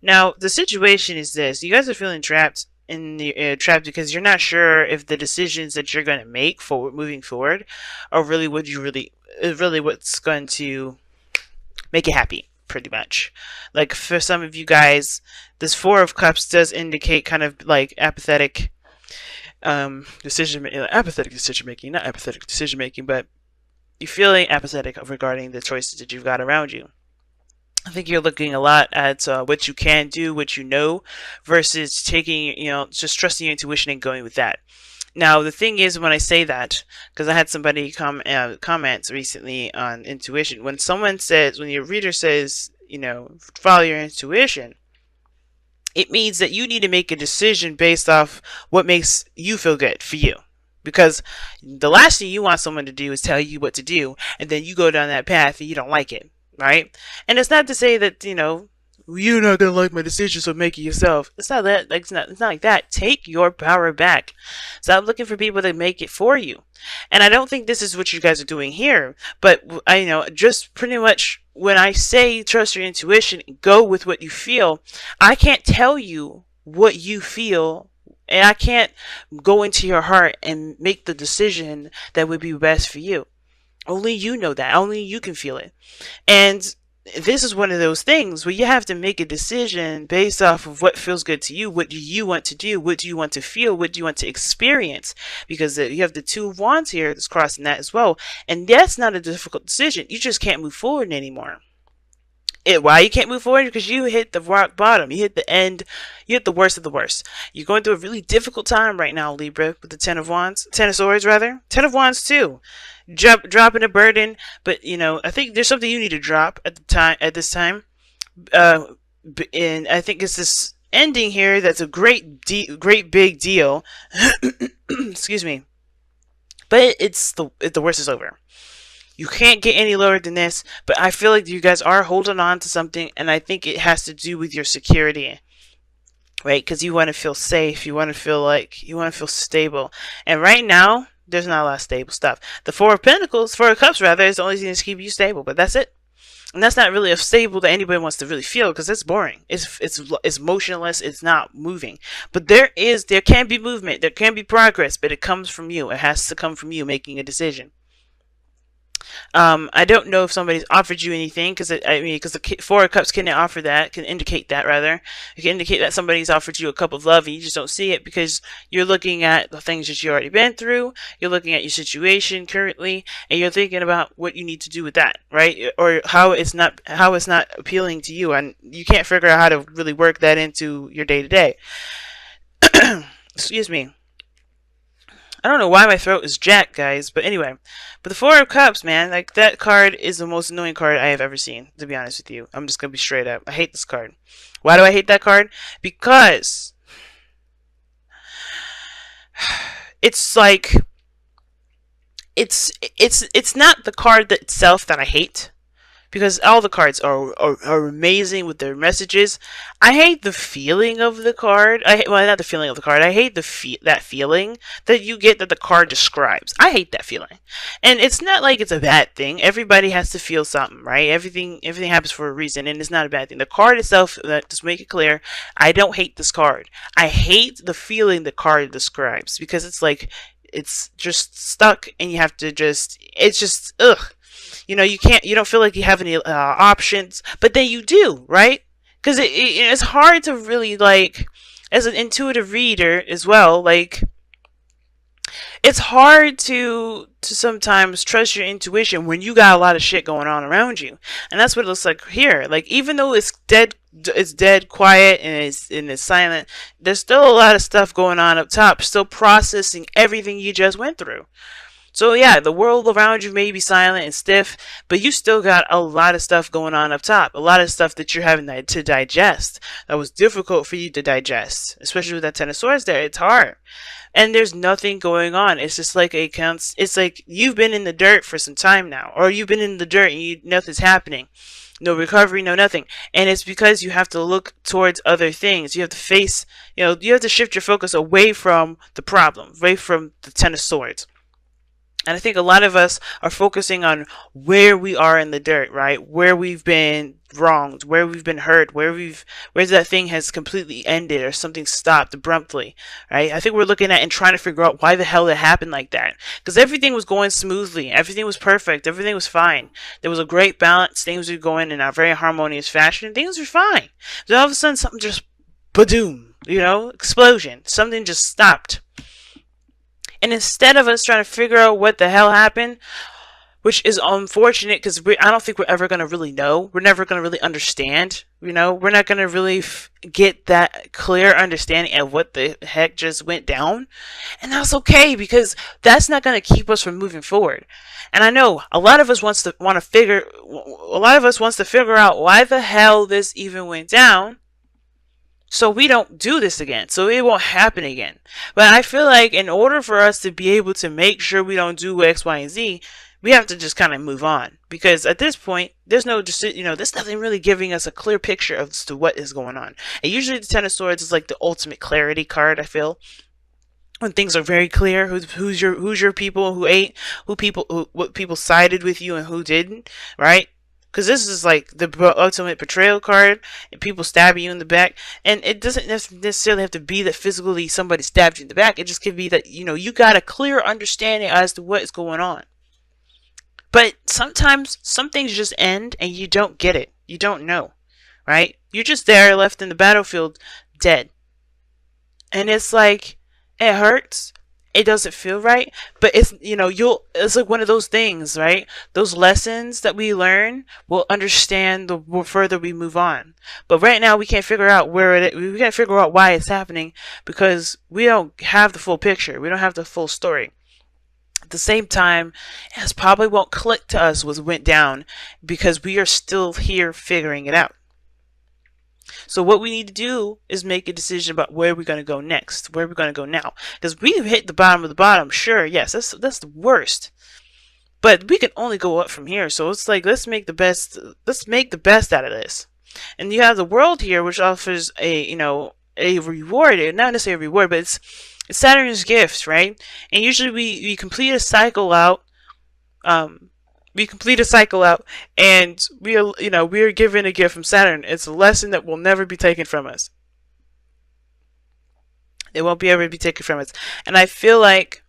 Now, the situation is this: you guys are feeling trapped in the trapped because you're not sure if the decisions that you're going to make forward, moving forward, are really what you really is really what's going to make you happy. Pretty much, like for some of you guys, this Four of Cups does indicate kind of like apathetic apathetic decision making, not apathetic decision making, but you're feeling apathetic regarding the choices that you've got around you. I think you're looking a lot at what you can do, what you know, versus taking, just trusting your intuition and going with that. Now, the thing is, when I say that, because I had somebody comments recently on intuition, when your reader says, follow your intuition, it means that you need to make a decision based off what makes you feel good for you. Because the last thing you want someone to do is tell you what to do, and then you go down that path and you don't like it, right? And it's not to say that, you're not gonna like my decision, so make it yourself. It's not that. Like it's not like that. Take your power back. Stop looking for people to make it for you. And I don't think this is what you guys are doing here. But I just pretty much when I say trust your intuition, go with what you feel. I can't tell you what you feel. And I can't go into your heart and make the decision that would be best for you. Only you know that. Only you can feel it. And this is one of those things where you have to make a decision based off of what feels good to you. What do you want to do? What do you want to feel? What do you want to experience? Because you have the Two of Wands here that's crossing that as well. And that's not a difficult decision. You just can't move forward anymore. Why you can't move forward? Because you hit the rock bottom. You hit the end. You hit the worst of the worst. You're going through a really difficult time right now, Libra, with the Ten of Wands. Ten of Swords, rather. Ten of Wands, too. Dropping a burden, but I think there's something you need to drop at this time. And I think it's this ending here that's a great big deal. Excuse me. But the worst is over. You can't get any lower than this, but I feel like you guys are holding on to something, and I think it has to do with your security, right? Because you want to feel safe, you want to feel stable, and right now there's not a lot of stable stuff. The Four of Cups rather, is the only thing that's keeping you stable, but that's it. And that's not really a stable that anybody wants to really feel, because it's boring. It's motionless. It's not moving. But there can be movement, there can be progress, but it comes from you. It has to come from you making a decision. I don't know if somebody's offered you anything, because the Four of Cups can indicate that rather. It can indicate that somebody's offered you a cup of love and you just don't see it because you're looking at the things that you already been through. You're looking at your situation currently, and you're thinking about what you need to do with that, right? Or how it's not appealing to you, and you can't figure out how to really work that into your day to day. Excuse me. I don't know why my throat is jacked, guys, but anyway. But the Four of Cups, man, like, that card is the most annoying card I have ever seen, to be honest with you. I'm just gonna be straight up. I hate this card. Why do I hate that card? Because it's like it's not the card itself that I hate, because all the cards are amazing with their messages. I hate the feeling of the card. Not the feeling of the card. I hate that feeling that you get that the card describes. I hate that feeling. And it's not like it's a bad thing. Everybody has to feel something, right? Everything happens for a reason, and it's not a bad thing. The card itself, just make it clear, I don't hate this card. I hate the feeling the card describes, because it's like, it's just stuck, and you have to it's just, ugh. You don't feel like you have any options, but then you do, right? Because it's hard to really, like, as an intuitive reader as well, like, it's hard to sometimes trust your intuition when you got a lot of shit going on around you. And that's what it looks like here. Like, even though it's dead quiet and it's silent, there's still a lot of stuff going on up top, still processing everything you just went through. So yeah, the world around you may be silent and stiff, but you still got a lot of stuff going on up top. A lot of stuff that you're having to digest. That was difficult for you to digest. Especially with that Ten of Swords there. It's hard. And there's nothing going on. It's just like it's like you've been in the dirt for some time now. Or you've been in the dirt and nothing's happening. No recovery, no nothing. And it's because you have to look towards other things. You have to face, you have to shift your focus away from the problem. Away from the Ten of Swords. And I think a lot of us are focusing on where we are in the dirt, right? Where we've been wronged, where we've been hurt, where that thing has completely ended or something stopped abruptly, right? I think we're looking at and trying to figure out why the hell it happened like that. Because everything was going smoothly, everything was perfect, everything was fine. There was a great balance, things were going in a very harmonious fashion, and things were fine. Then all of a sudden, something just, badoom, explosion. Something just stopped. And instead of us trying to figure out what the hell happened, which is unfortunate because I don't think we're ever going to really know. We're never going to really understand. We're not going to really get that clear understanding of what the heck just went down. And that's okay because that's not going to keep us from moving forward. And I know a lot of us wants to figure out why the hell this even went down, so we don't do this again, so it won't happen again. But I feel like in order for us to be able to make sure we don't do X, Y, and Z, we have to just kind of move on. Because at this point, there's nothing really giving us a clear picture as to what is going on. And usually the Ten of Swords is like the ultimate clarity card, I feel. When things are very clear, who's your people, what people sided with you and who didn't, right? Because this is like the ultimate betrayal card, and people stabbing you in the back. And it doesn't necessarily have to be that physically somebody stabbed you in the back. It just could be that, you got a clear understanding as to what is going on. But sometimes some things just end and you don't get it. You don't know, right? You're just there left in the battlefield dead. And it's like, it hurts. It doesn't feel right, but it's like one of those things, right? Those lessons that we learn, we'll understand the further we move on. But right now we can't figure out we can't figure out why it's happening because we don't have the full picture. We don't have the full story. At the same time, it probably won't click to us what went down because we are still here figuring it out. So what we need to do is make a decision about where we're going to go next, where we're going to go now. Because we've hit the bottom of the bottom, sure, yes, that's the worst. But we can only go up from here. So it's like, let's make the best out of this. And you have the world here, which offers a reward, not necessarily a reward, but it's Saturn's gift, right? And usually we complete a cycle out. And we are given a gift from Saturn. It's a lesson that will never be taken from us. It won't be ever be taken from us. And I feel like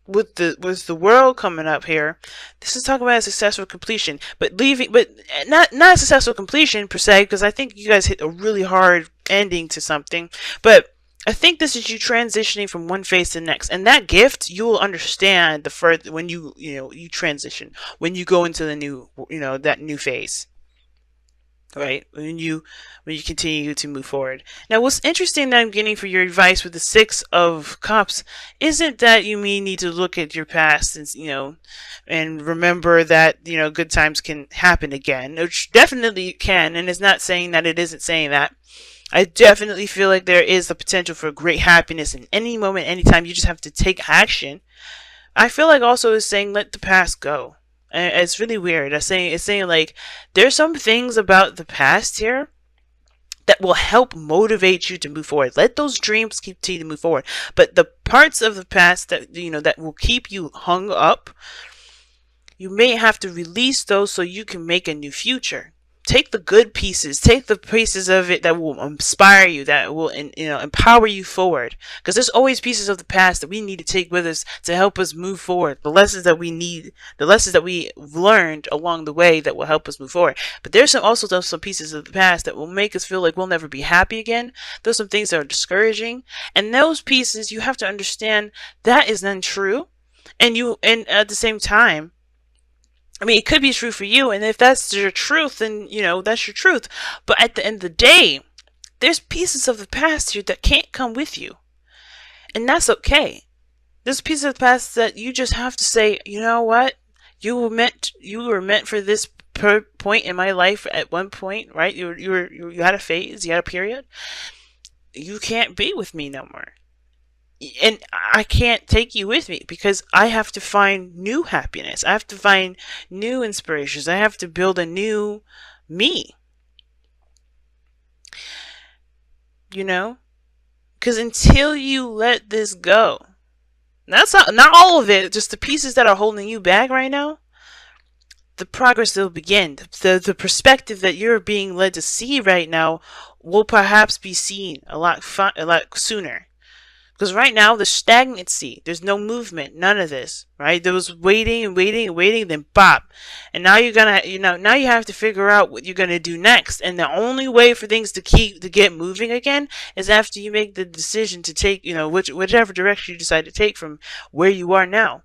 with the world coming up here, this is talking about a successful completion, but not a successful completion per se, because I think you guys hit a really hard ending to something, but I think this is you transitioning from one phase to the next, and that gift you will understand the further when you transition, when you go into the new that new phase, right? When you continue to move forward. Now, what's interesting that I'm getting for your advice with the Six of Cups isn't that you need to look at your past and remember that good times can happen again, which definitely can, and it's not saying that it isn't saying that. I definitely feel like there is the potential for great happiness in any moment, anytime. You just have to take action. I feel like also it's saying let the past go. And it's really weird. It's saying like there's some things about the past here that will help motivate you to move forward. Let those dreams continue to move forward. But the parts of the past that that will keep you hung up, you may have to release those so you can make a new future. Take the good pieces. Take the pieces of it that will inspire you, that will empower you forward. Because there's always pieces of the past that we need to take with us to help us move forward. The lessons that we need, the lessons that we learned along the way that will help us move forward. But there's also some pieces of the past that will make us feel like we'll never be happy again. There's some things that are discouraging, and those pieces you have to understand that is untrue. And at the same time, I mean, it could be true for you, and if that's your truth, then, that's your truth. But at the end of the day, there's pieces of the past here that can't come with you. And that's okay. There's pieces of the past that you just have to say, you know what? You were meant for this point in my life at one point, right? You had a phase, you had a period. You can't be with me no more. And I can't take you with me because I have to find new happiness. I have to find new inspirations. I have to build a new me. Because until you let this go, That's not all of it, just the pieces that are holding you back right now. The progress will begin. The perspective that you're being led to see right now will perhaps be seen a lot sooner. Because right now, there's stagnancy. There's no movement. None of this, right? There was waiting and waiting and waiting, then bop. And now now you have to figure out what you're gonna do next. And the only way for things to get moving again is after you make the decision to take, whichever direction you decide to take from where you are now.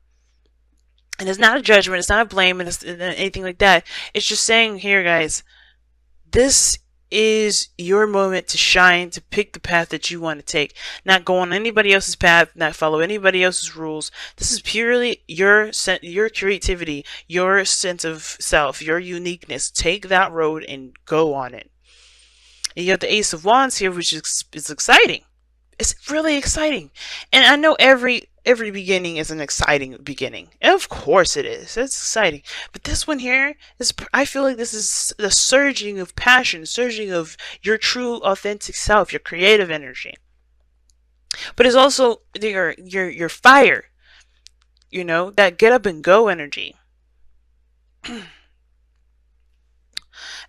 And it's not a judgment. It's not a blame, and it's anything like that. It's just saying here, guys, this is your moment to shine, to pick the path that you want to take. Not go on anybody else's path, not follow anybody else's rules. This is purely your creativity, your sense of self, your uniqueness. Take that road and go on it. And you have the Ace of Wands here, which is exciting. It's really exciting. And I know every beginning is an exciting beginning. And of course it is. It's exciting. But this one here I feel like this is the surging of passion, surging of your true authentic self, your creative energy. But it's also your fire. That get up and go energy. And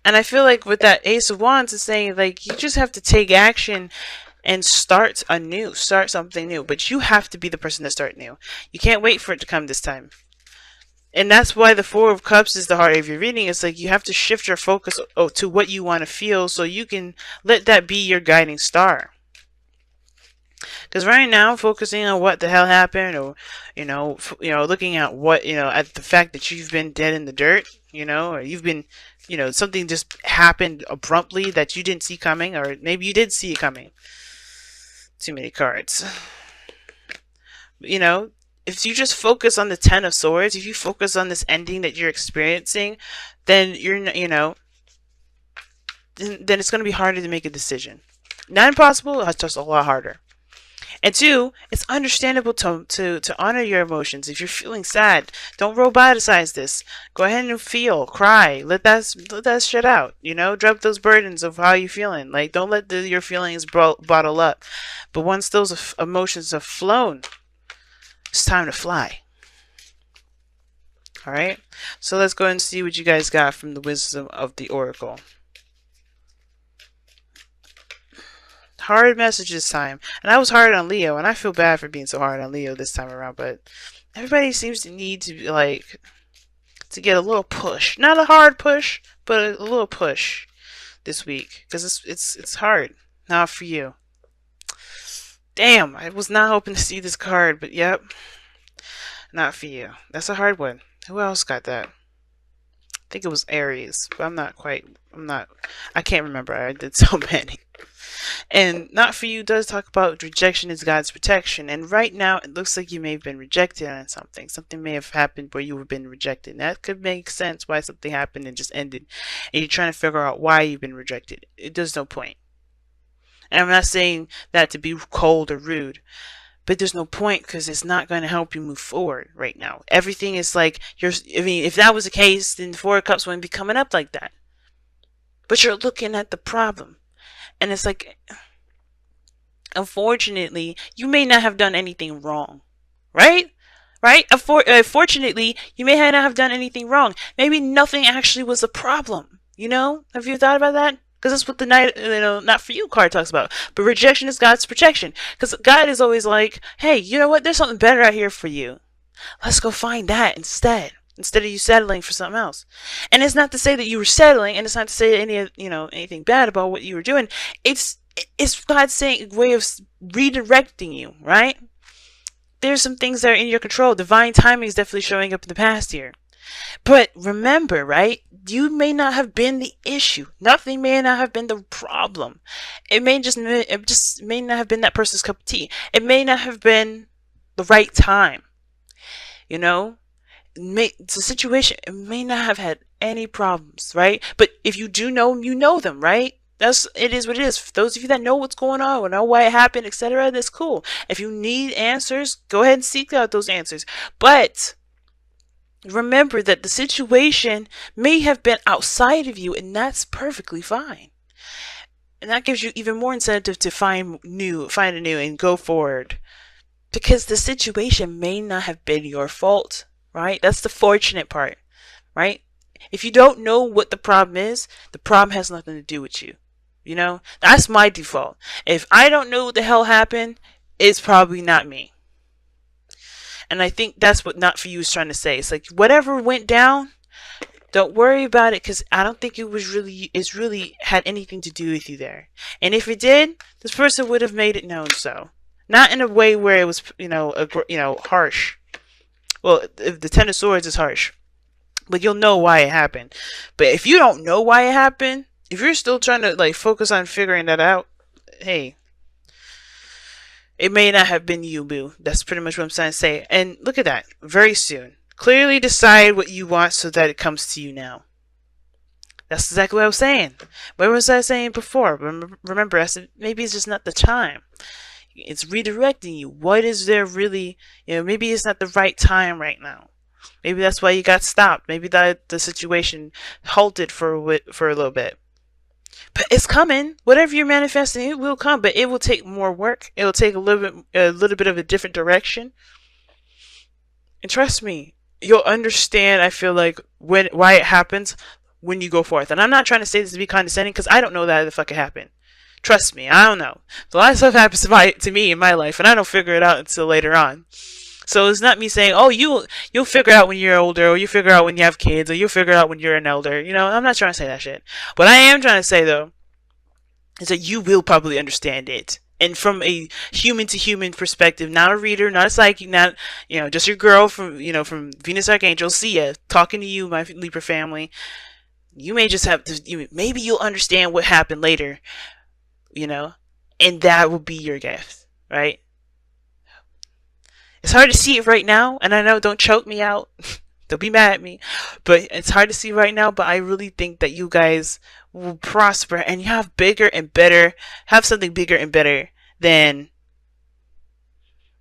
I feel like with that Ace of Wands, it's saying like you just have to take action and start something new. But you have to be the person to start new. You can't wait for it to come this time. And that's why the Four of Cups is the heart of your reading. It's like you have to shift your focus to what you want to feel, so you can let that be your guiding star. Because right now, focusing on what the hell happened, or looking at what at the fact that you've been dead in the dirt, or you've been, something just happened abruptly that you didn't see coming, or maybe you did see it coming. Too many cards. If you just focus on the Ten of Swords, if you focus on this ending that you're experiencing, then then it's going to be harder to make a decision. Not impossible, it's just a lot harder. And two, it's understandable to honor your emotions. If you're feeling sad, don't romanticize this. Go ahead and feel, cry, let that shit out. Drop those burdens of how you're feeling. Like, don't let your feelings bottle up. But once those emotions have flown, it's time to fly. All right. So let's go and see what you guys got from the wisdom of the Oracle. Hard message this time. And I was hard on Leo, and I feel bad for being so hard on Leo this time around, but everybody seems to need to get a little push. Not a hard push, but a little push this week, because it's hard. Not for you. Damn, I was not hoping to see this card, but yep. Not for you. That's a hard one. Who else got that? I think it was Aries, but I can't remember. I did so many. And not for you does talk about rejection is God's protection. And right now, it looks like you may have been rejected on something. Something may have happened where you have been rejected. And that could make sense why something happened and just ended. And you're trying to figure out why you've been rejected. There's no point. And I'm not saying that to be cold or rude, but there's no point, because it's not going to help you move forward right now. Everything is like, if that was the case, then the Four of Cups wouldn't be coming up like that. But you're looking at the problem. And it's like, unfortunately, you may not have done anything wrong. Right? Fortunately, you may not have done anything wrong. Maybe nothing actually was a problem. Have you thought about that? Because that's what the Knight, not for you card talks about. But rejection is God's protection. Because God is always like, hey, you know what? There's something better out here for you. Let's go find that instead of you settling for something else. And it's not to say that you were settling, and it's not to say anything bad about what you were doing. It's God's way of redirecting you, right? There's some things that are in your control. Divine timing is definitely showing up in the past here. But remember, right? You may not have been the issue. Nothing may not have been the problem. It just may not have been that person's cup of tea. It may not have been the right time. It's a situation. It may not have had any problems, right? But if you do know them, you know them, right? It is what it is. For those of you that know what's going on, or know why it happened, etc., that's cool. If you need answers, go ahead and seek out those answers. But remember that the situation may have been outside of you, and that's perfectly fine. And that gives you even more incentive to find a new and go forward. because the situation may not have been your fault, right? That's the fortunate part, right? If you don't know what the problem is, the problem has nothing to do with you. You know, that's my default. If I don't know what the hell happened, it's probably not me. And I think that's what Not For You is trying to say. It's like, whatever went down, don't worry about it, because I don't think it's really had anything to do with you there. And if it did, this person would have made it known so. Not in a way where it was, harsh. Well, if the Ten of Swords is harsh, but you'll know why it happened. But if you don't know why it happened, if you're still trying to like focus on figuring that out, hey, it may not have been you, boo. That's pretty much what I'm trying to say. And look at that. Very soon. Clearly decide what you want so that it comes to you now. That's exactly what I was saying. What was I saying before? Remember, I said maybe it's just not the time. It's redirecting you. What is there really? Maybe it's not the right time right now. Maybe that's why you got stopped. Maybe that the situation halted for a little bit. But it's coming. Whatever you're manifesting, it will come. But it will take more work. It will take a little bit of a different direction. And trust me, you'll understand. I feel like why it happens when you go forth. And I'm not trying to say this to be condescending, because I don't know that the fuck it happened. Trust me, I don't know. A lot of stuff happens to me in my life, and I don't figure it out until later on. So it's not me saying, oh, you'll figure it out when you're older, or you figure it out when you have kids, or you'll figure it out when you're an elder. I'm not trying to say that shit. What I am trying to say, though, is that you will probably understand it. And from a human to human perspective, not a reader, not a psychic, not, just your girl from Venus Archangel, Sia, talking to you, my Libra family. You may just have to, maybe you'll understand what happened later, and that will be your gift, right? It's hard to see it right now, and I know, don't choke me out. Don't be mad at me. But it's hard to see right now, but I really think that you guys will prosper and you have something bigger and better than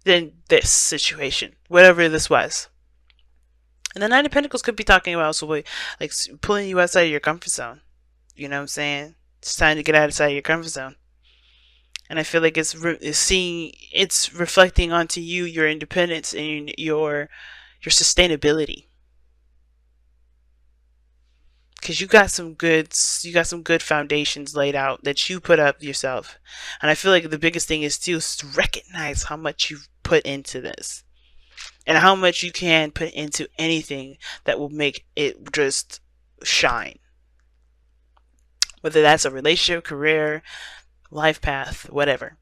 this situation, whatever this was. And the Nine of Pentacles could be talking about also like pulling you outside of your comfort zone. You know what I'm saying? It's time to get outside of your comfort zone. And I feel like it's reflecting onto you, your independence and your sustainability. Because you got some good foundations laid out that you put up yourself. And I feel like the biggest thing is to recognize how much you've put into this. And how much you can put into anything that will make it just shine. Whether that's a relationship, career, life path, whatever.